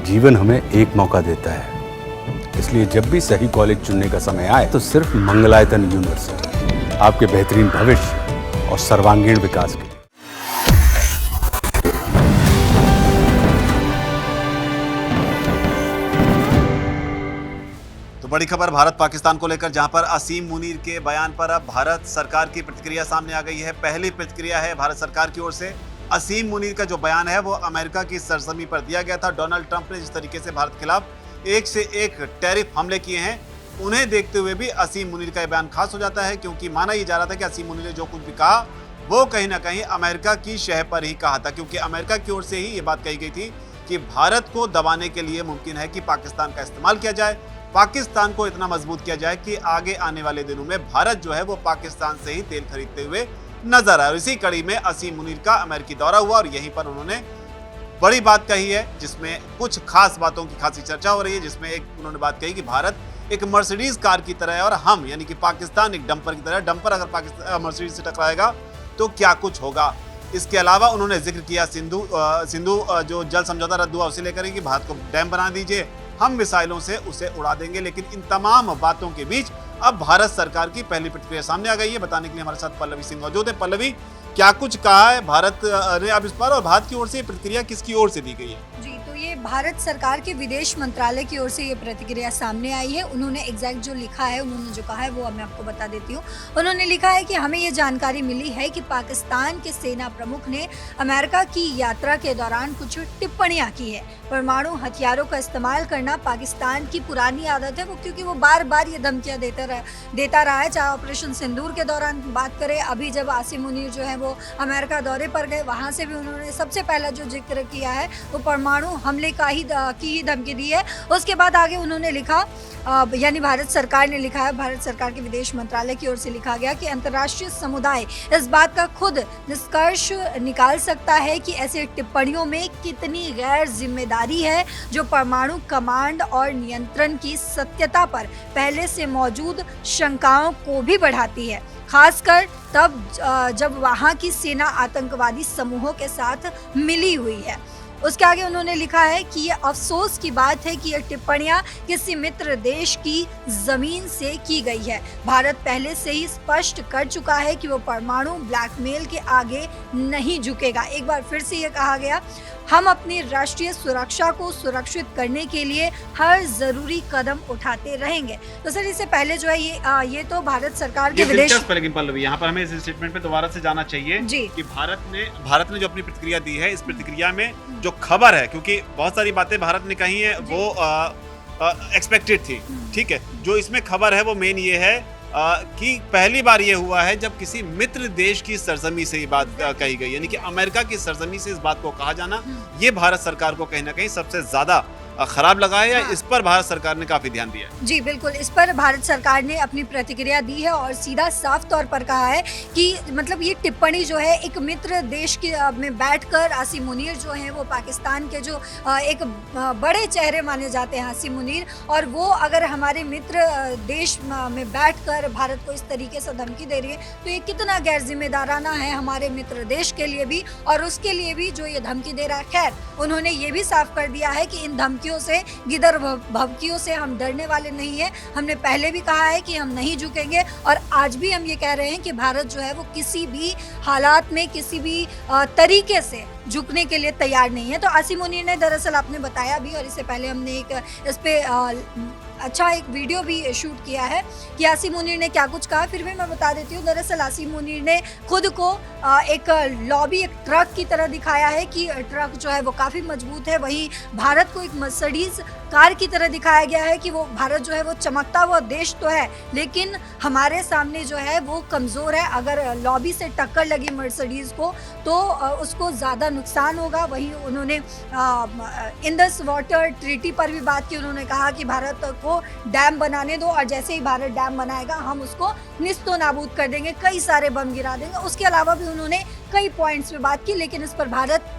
जीवन हमें एक मौका देता है, इसलिए जब भी सही कॉलेज चुनने का समय आए तो सिर्फ मंगलायतन यूनिवर्सिटी आपके बेहतरीन भविष्य और सर्वांगीण विकास के लिए। तो बड़ी खबर भारत पाकिस्तान को लेकर, जहां पर असीम मुनीर के बयान पर अब भारत सरकार की प्रतिक्रिया सामने आ गई है। पहली प्रतिक्रिया है भारत सरकार की ओर से। असीम मुनीर का जो बयान है वो अमेरिका की सरजमी पर दिया गया था। डोनाल्ड ट्रंप ने जिस तरीके से भारत के खिलाफ एक से एक टैरिफ हमले किए हैं, उन्हें देखते हुए भी असीम मुनीर का बयान खास हो जाता है, क्योंकि माना ही जा रहा था कि असीम मुनीर ने जो कुछ भी कहा वो कहीं ना कहीं अमेरिका की शह पर ही कहा था, क्योंकि अमेरिका की ओर से ही ये बात कही गई थी कि भारत को दबाने के लिए मुमकिन है कि पाकिस्तान का इस्तेमाल किया जाए, पाकिस्तान को इतना मजबूत किया जाए कि आगे आने वाले दिनों में भारत जो है वो पाकिस्तान से ही तेल खरीदते हुए नजर आए। इसी कड़ी में असीम मुनीर का अमेरिकी दौरा हुआ और यहीं पर उन्होंने बड़ी बात कही है, जिसमें कुछ खास बातों की खासी चर्चा हो रही है। जिसमें एक उन्होंने बात कही कि भारत एक मर्सिडीज कार की तरह है और हम यानी कि पाकिस्तान एक डंपर की तरह है। डंपर अगर पाकिस्तान मर्सिडीज से टकराएगा तो क्या कुछ होगा। इसके अलावा उन्होंने जिक्र किया सिंधु जो जल समझौता रद्द हुआ उसे लेकर कि भारत को डैम बना दीजिए, हम मिसाइलों से उसे उड़ा देंगे। लेकिन इन तमाम बातों के बीच अब भारत सरकार की पहली प्रतिक्रिया सामने आ गई है। बताने के लिए हमारे साथ पल्लवी सिंह मौजूद है। पल्लवी, क्या कुछ कहा है भारत ने अब इस पर, और भारत की ओर से प्रतिक्रिया किसकी ओर से दी गई है? जी, तो ये भारत सरकार के विदेश मंत्रालय की ओर से ये प्रतिक्रिया सामने आई है। उन्होंने एग्जैक्ट जो लिखा है, उन्होंने जो कहा है वो मैं आपको बता देती हूँ। उन्होंने लिखा है कि हमें ये जानकारी मिली है कि पाकिस्तान के सेना प्रमुख ने अमेरिका की यात्रा के दौरान कुछ टिप्पणियां की है। परमाणु हथियारों का इस्तेमाल करना पाकिस्तान की पुरानी आदत है, वो क्योंकि वो बार बार ये धमकियां देता रहा है। चाहे ऑपरेशन सिंदूर के दौरान बात करें, अभी जब आसिम मुनीर जो है वो अमेरिका दौरे पर गए, वहाँ से भी उन्होंने सबसे पहला जो जिक्र किया है वो परमाणु हमले की ही धमकी दी है। उसके बाद आगे उन्होंने लिखा, यानी भारत सरकार ने लिखा है, भारत सरकार के विदेश मंत्रालय की ओर से लिखा गया कि अंतर्राष्ट्रीय समुदाय इस बात का खुद निष्कर्ष निकाल सकता है कि ऐसे टिप्पणियों में कितनी गैर जिम्मेदारी है, जो परमाणु कमांड और नियंत्रण की सत्यता पर पहले से मौजूद शंकाओं को भी बढ़ाती है, खासकर तब जब वहाँ की सेना आतंकवादी समूहों के साथ मिली हुई है। उसके आगे उन्होंने लिखा है कि ये अफसोस की बात है कि ये टिप्पणियां किसी मित्र देश की जमीन से की गई है। भारत पहले से ही स्पष्ट कर चुका है कि वो परमाणु ब्लैकमेल के आगे नहीं झुकेगा। एक बार फिर से ये कहा गया, हम अपनी राष्ट्रीय सुरक्षा को सुरक्षित करने के लिए हर जरूरी कदम उठाते रहेंगे। तो सर, इससे पहले जो है ये तो भारत सरकार के विदेश, लेकिन पल्लवी, यहाँ पर हमें इस स्टेटमेंट पे दोबारा से जाना चाहिए कि भारत ने जो अपनी प्रतिक्रिया दी है, इस प्रतिक्रिया में जो खबर है, क्योंकि बहुत सारी बातें भारत ने कही है वो एक्सपेक्टेड थी, ठीक है। जो इसमें खबर है वो मेन ये है कि पहली बार ये हुआ है जब किसी मित्र देश की सरजमी से ये बात कही गई, यानी कि अमेरिका की सरजमी से इस बात को कहा जाना, ये भारत सरकार को कहीं ना कहीं सबसे ज्यादा खराब लगा है। या इस पर भारत सरकार ने काफी ध्यान दिया है? जी बिल्कुल, इस पर भारत सरकार ने अपनी प्रतिक्रिया दी है और सीधा साफ तौर पर कहा है कि मतलब ये टिप्पणी जो है एक मित्र देश के में बैठकर आसिम मुनीर जो है वो पाकिस्तान के जो एक बड़े चेहरे माने जाते हैं आसिम मुनीर, और वो अगर हमारे मित्र देश में बैठकर भारत को इस तरीके से धमकी दे रही है तो ये कितना गैर जिम्मेदाराना है हमारे मित्र देश के लिए भी और उसके लिए भी जो ये धमकी दे रहा है। खैर, उन्होंने ये भी साफ कर दिया है कि इन धमकियों से, गिदर भभकियों से हम डरने वाले नहीं हैं। हमने पहले भी कहा है कि हम नहीं झुकेंगे और आज भी हम ये कह रहे हैं कि भारत जो है वो किसी भी हालात में, किसी भी तरीके से झुकने के लिए तैयार नहीं है। तो आसिम मुनीर ने, दरअसल आपने बताया भी और इससे पहले हमने इस पे अच्छा एक वीडियो भी शूट किया है कि आसिम मुनीर ने क्या कुछ कहा, फिर भी मैं बता देती हूँ। दरअसल आसिम मुनीर ने खुद को एक लॉबी, एक ट्रक की तरह दिखाया है कि ट्रक जो है वो काफ़ी मजबूत है। वहीं भारत को एक मर्सिडीज कार की तरह दिखाया गया है कि वो भारत जो है वो चमकता हुआ देश तो है, लेकिन हमारे सामने जो है वो कमज़ोर है। अगर लॉबी से टक्कर लगी मर्सिडीज को तो उसको ज़्यादा नुकसान होगा। वहीं उन्होंने इंडस वाटर ट्रीटी पर भी बात की। उन्होंने कहा कि भारत को डैम बनाने दो और जैसे ही भारत डैम बनाएगा हम उसको निस्तो नाबूद कर देंगे, कई सारे बम गिरा देंगे। उसके अलावा भी उन्होंने कई पॉइंट्स पे बात की, लेकिन इस पर भारत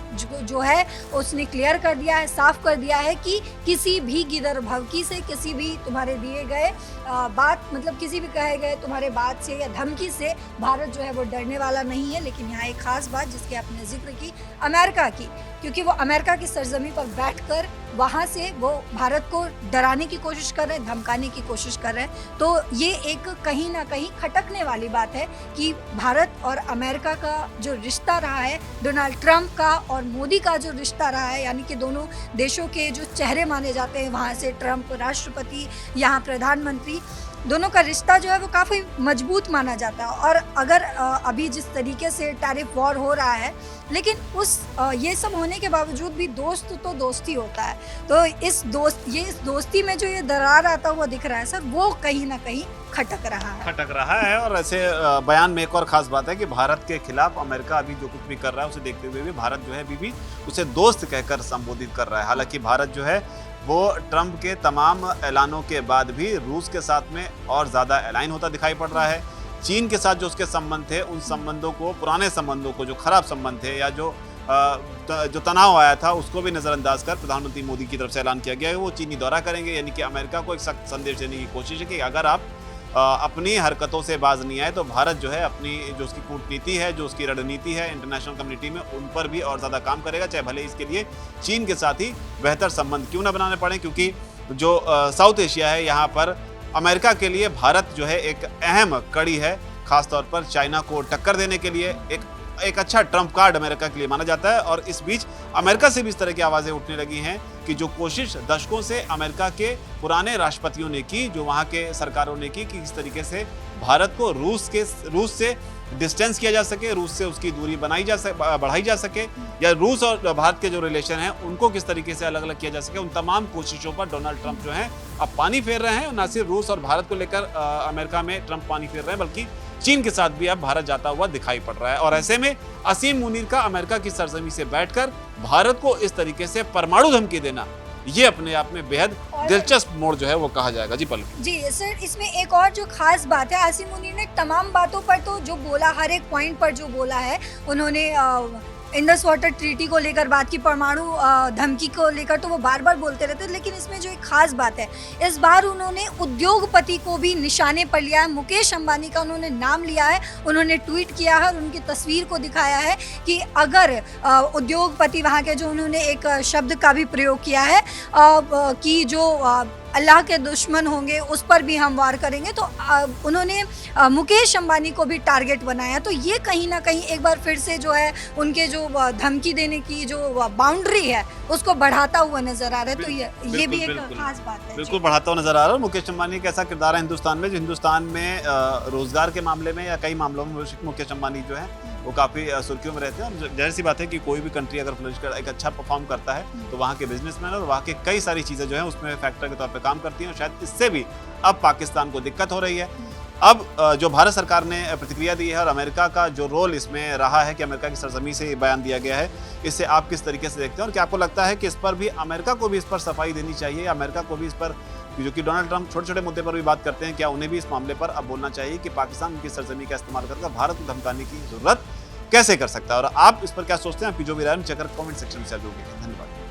जो है उसने क्लियर कर दिया है, साफ कर दिया है कि किसी भी गिदर भवकी से, किसी भी तुम्हारे दिए गए बात, मतलब किसी भी कहे गए तुम्हारे बात से या धमकी से भारत जो है वो डरने वाला नहीं है। लेकिन यहाँ एक खास बात जिसकी आपने जिक्र की, अमेरिका की, क्योंकि वो अमेरिका की सरजमी पर बैठकर वहाँ से वो भारत को डराने की कोशिश कर रहे हैं, धमकाने की कोशिश कर रहे हैं। तो ये एक कहीं ना कहीं खटकने वाली बात है कि भारत और अमेरिका का जो रिश्ता रहा है, डोनाल्ड ट्रंप का और मोदी का जो रिश्ता रहा है, यानी कि दोनों देशों के जो चेहरे माने जाते हैं, वहाँ से ट्रंप राष्ट्रपति, यहाँ प्रधानमंत्री, दोनों का रिश्ता जो है वो काफ़ी मजबूत माना जाता है। और अगर अभी जिस तरीके से टैरिफ वॉर हो रहा है, लेकिन ये सब होने के बावजूद भी दोस्त तो दोस्त ही होता है। तो इस दोस्ती में जो ये दरार आता हुआ दिख रहा है सर, वो कहीं ना कहीं खटक रहा है। और ऐसे बयान में एक और खास बात है कि भारत के खिलाफ अमेरिका अभी जो कुछ भी कर रहा है उसे देखते हुए भी भारत जो है अभी भी उसे दोस्त कहकर संबोधित कर रहा है। हालांकि भारत जो है वो ट्रंप के तमाम ऐलानों के बाद भी रूस के साथ में और ज़्यादा अलाइन होता दिखाई पड़ रहा है। चीन के साथ जो उसके संबंध थे, उन संबंधों को, पुराने संबंधों को, जो खराब संबंध थे या जो तनाव आया था, उसको भी नज़रअंदाज कर प्रधानमंत्री मोदी की तरफ से ऐलान किया गया है वो चीनी दौरा करेंगे। यानी कि अमेरिका को एक सख्त संदेश देने की कोशिश है कि अगर आप अपनी हरकतों से बाज नहीं आए तो भारत जो है अपनी जो उसकी कूटनीति है, जो उसकी रणनीति है इंटरनेशनल कम्युनिटी में, उन पर भी और ज़्यादा काम करेगा, चाहे भले इसके लिए चीन के साथ ही बेहतर संबंध क्यों ना बनाने पड़े। क्योंकि जो साउथ एशिया है, यहाँ पर अमेरिका के लिए भारत जो है एक अहम कड़ी है, खासतौर पर चाइना को टक्कर देने के लिए एक अच्छा ट्रम्प कार्ड अमेरिका के लिए माना जाता है। और इस बीच अमेरिका से भी इस तरह की आवाज़ें उठने लगी हैं कि जो कोशिश दशकों से अमेरिका के पुराने राष्ट्रपतियों ने की, जो वहाँ के सरकारों ने की, कि इस तरीके से भारत को रूस से डिस्टेंस किया जा सके, रूस से उसकी दूरी बढ़ाई जा सके, या रूस और भारत के जो रिलेशन हैं उनको किस तरीके से अलग अलग किया जा सके, उन तमाम कोशिशों पर डोनाल्ड ट्रंप जो हैं अब पानी फेर रहे हैं। न सिर्फ रूस और भारत को लेकर अमेरिका में ट्रंप पानी फेर रहे हैं, बल्कि चीन के साथ भी अब भारत जाता हुआ दिखाई पड़ रहा है। और ऐसे में असीम मुनीर का अमेरिका की सरजमी से बैठकर भारत को इस तरीके से परमाणु धमकी देना, ये अपने आप में बेहद दिलचस्प मोड़ जो है वो कहा जाएगा। जी पल्लवी जी सर, इसमें एक और जो खास बात है, आसिम मुनीर ने तमाम बातों पर तो जो बोला, हर एक पॉइंट पर जो बोला है उन्होंने, इंडस वाटर ट्रीटी को लेकर बात की, परमाणु धमकी को लेकर तो वो बार बार बोलते रहते हैं। लेकिन इसमें जो एक खास बात है, इस बार उन्होंने उद्योगपति को भी निशाने पर लिया है। मुकेश अंबानी का उन्होंने नाम लिया है, उन्होंने ट्वीट किया है और उनकी तस्वीर को दिखाया है कि अगर उद्योगपति वहाँ के, जो उन्होंने एक शब्द का भी प्रयोग किया है कि जो अल्लाह के दुश्मन होंगे उस पर भी हम वार करेंगे, तो उन्होंने मुकेश अंबानी को भी टारगेट बनाया। तो ये कहीं ना कहीं एक बार फिर से जो है उनके जो धमकी देने की जो बाउंड्री है उसको बढ़ाता हुआ नजर आ रहा है। तो ये भी एक खास बात है, बिल्कुल बढ़ाता हुआ नजर आ रहा है। मुकेश अंबानी का ऐसा किरदार है हिंदुस्तान में, जो हिंदुस्तान में रोजगार के मामले में या कई मामलों में मुकेश अंबानी जो है वो काफ़ी सुर्खियों में रहते हैं। और जाहिर सी बात है कि कोई भी कंट्री अगर फ्लरिश कर एक अच्छा परफॉर्म करता है तो वहाँ के बिजनेसमैन और वहाँ के कई सारी चीज़ें जो हैं उसमें फैक्टर के तौर पे काम करती हैं। और शायद इससे भी अब पाकिस्तान को दिक्कत हो रही है। अब जो भारत सरकार ने प्रतिक्रिया दी है और अमेरिका का जो रोल इसमें रहा है कि अमेरिका की सरजमी से ये बयान दिया गया है, इससे आप किस तरीके से देखते हैं? और क्या आपको लगता है कि इस पर भी अमेरिका को भी इस पर सफाई देनी चाहिए, अमेरिका को भी इस पर, जो कि डोनाल्ड ट्रंप छोटे छोटे मुद्दे पर भी बात करते हैं, क्या उन्हें भी इस मामले पर अब बोलना चाहिए कि पाकिस्तान उनकी सरजमी का इस्तेमाल करके भारत को धमकाने की जरूरत कैसे कर सकता है? और आप इस पर क्या सोचते हैं? आपकी जो भी राय है चेकर कमेंट सेक्शन में धन्यवाद।